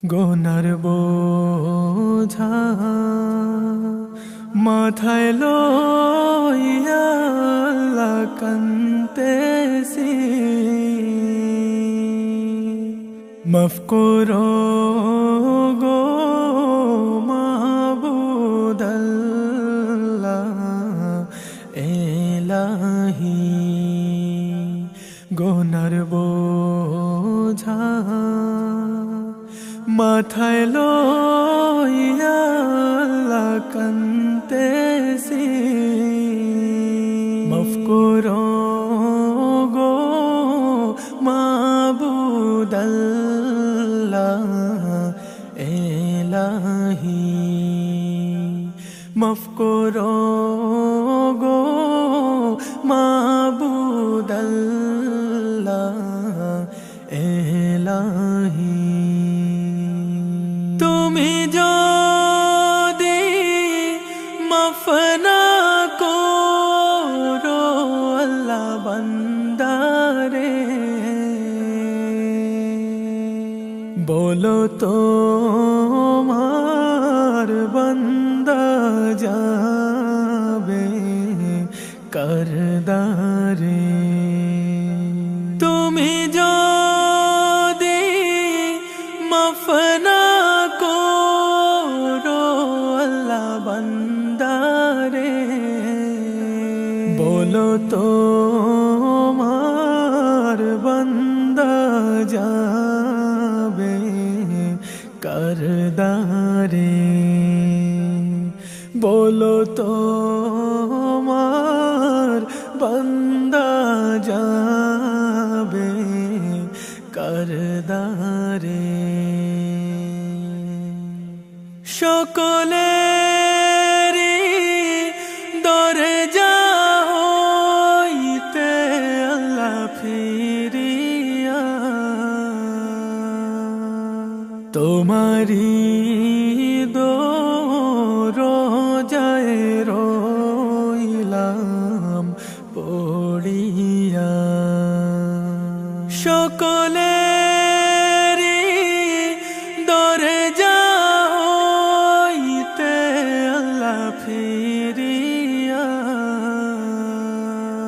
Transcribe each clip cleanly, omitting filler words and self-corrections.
গোনার বোঝা মাথায় লইয়া আল্লাহ কান্দেছি, মাফ করো গো মাবুদ আল্লাহ এলাহি। গোনার বোঝা মাথায় লইয়া আল্লাহ কান্দেছি, মাফ করো গো মাবুদ আল্লাহ এলাহি। মাফ করো গো মাবুদ আল্লাহ এলাহি। তুমি যদি মাফ না করো আল্লাহ বান্দারে, বলো তো তোমার বান্দা যাবে করদারে। তুমি যদি মাফ না করো আল্লাহ বান্দারে, বলো তো তোমার বান্দা যাবে করদারে। বলো তো তোমার বান্দা যাবে করদারে। সকলেরই দরজা হইতে আল্লাহ ফিরিয়া, তোমারি দরজায় রইলাম পড়িয়া। সকলেরই দরজা হইতে আল্লাহ ফিরিয়া,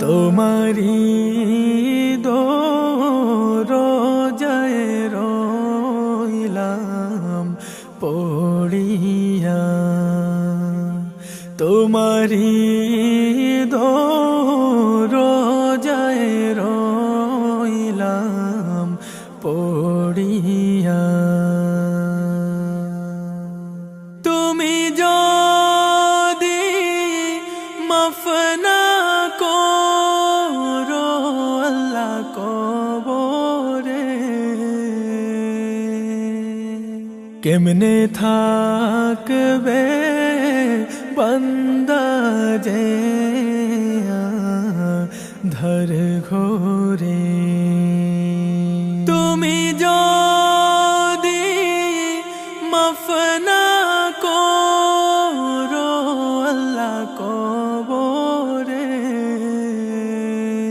তোমারি দরজায় রইলাম পড়িয়া। তোমারি দরজায় রইলাম পড়িয়া। তুমি যদি মাফ না করো আল্লাহ কবরে, কেমনে থাকবে বান্দা যে ধর ঘোরে। তুমি যদি মাফ না করো আল্লাহ কবরে,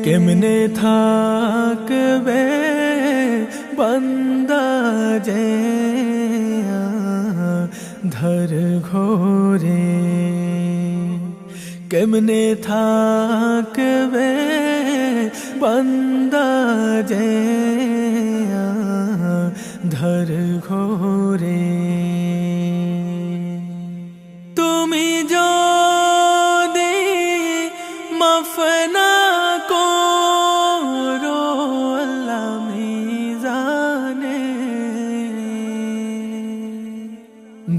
কেমনে থাকবে বান্দা যে ধর ঘোরে। কেমনে থাকবে বান্দা যে ধর ঘোরে। তুমি যদি মাফ না করো আল্লাহ মিজানে,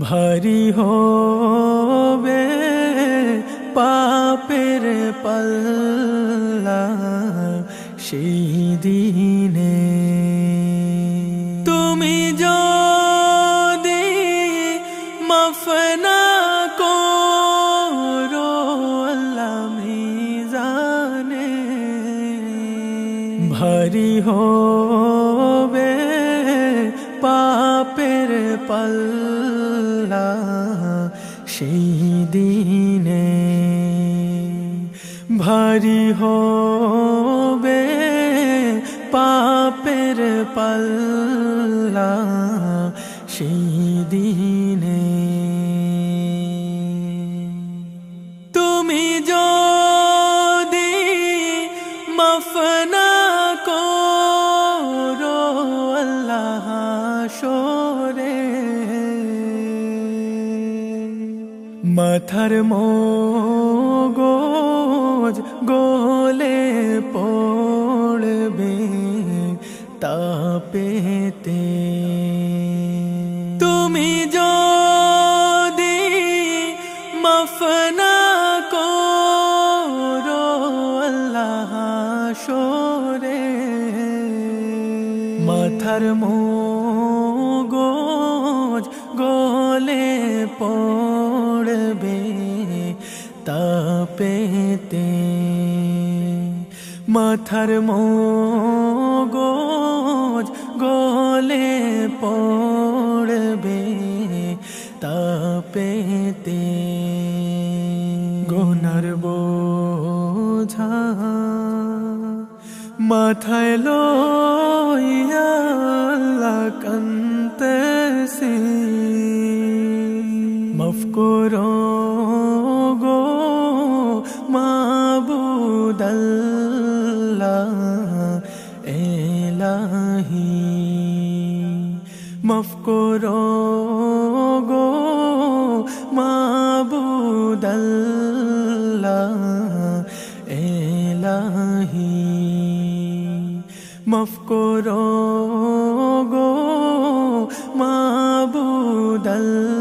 ভারী হবে পাপের পাল্লা সেই দিনে। তুমি যদি মাফ না করো আল্লাহ মিজানে, ভারী হবে পাপের পাল্লা সেই দিনে। ভারী হবে পাপের পাল্লা সেই দিনে তুমি যদি মাফ না করো আল্লাহ হাসরে মাথার মগজ গলে পড়বে তাপেতে তুমি যদি মাফ না করো আল্লাহ হাসরে মাথার মগজ গলে পড়বে তাপেতে মাথার মগজ গলে পড়বে তাপেতে গুনার বোঝা মাথায় লইয়া আল্লাহ কান্দেছি মাফ করো গো মাবুদ আল্লাহ এলাহি মাফ করো গো মাবুদ আল্লাহ এলাহি মাফ করো গো মাবুদ আল্লাহ